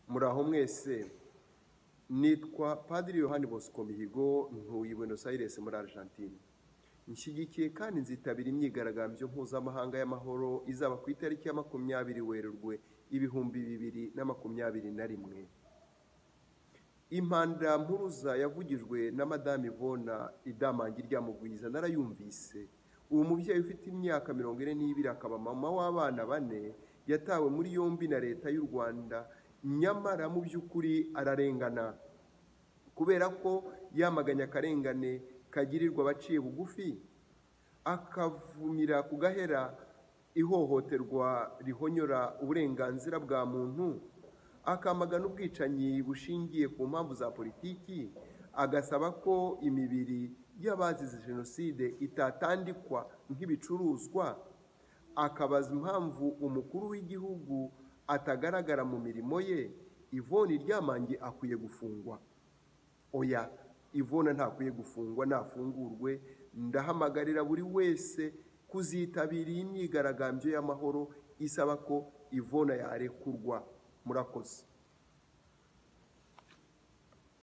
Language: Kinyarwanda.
Muraho mwese, nitwa Padiri Yohani Bosco Mihigo, ntuye Buenos Aires muri Argentine. Nshyigikiye kandi nzitabira imyigaragambyo mpuzamahanga y'amahoro izaba ku itariki ya 20 Werurwe 2021. Impanda mpuruza yavugijwe na Madame Ivona idamangi ryamugwiza narayumvise. Uwo mubyeyi ufite imyaka 42 akaba mama w'abana 4 yatawe muri yombi na leta y'u Rwanda, nyamara mu by'ukuri ararengana kubera ko yamaganya akarengane kagirirwa abaciye bugufi, akavumira ku gahera ihohoterwa rihonyora uburenganzira bwa muntu, akamagana ubwicanyi bushingiye ku mpamvu za politiki, agasaba ko imibiri y'abazize jenoside itatandikwa nk'ibicuruzwa, akabaza impamvu umukuru w'igihugu atagaragara mu mirimo ye. Ivona iryamangi akwiye gufungwa. Oya, Ivona ntakwiye gufungwa, nafungurwe. Ndahamagarira buri wese kuzitabira imyigaragambyo y'amahoro isaba ko Ivona yarekurwa. Murakoze.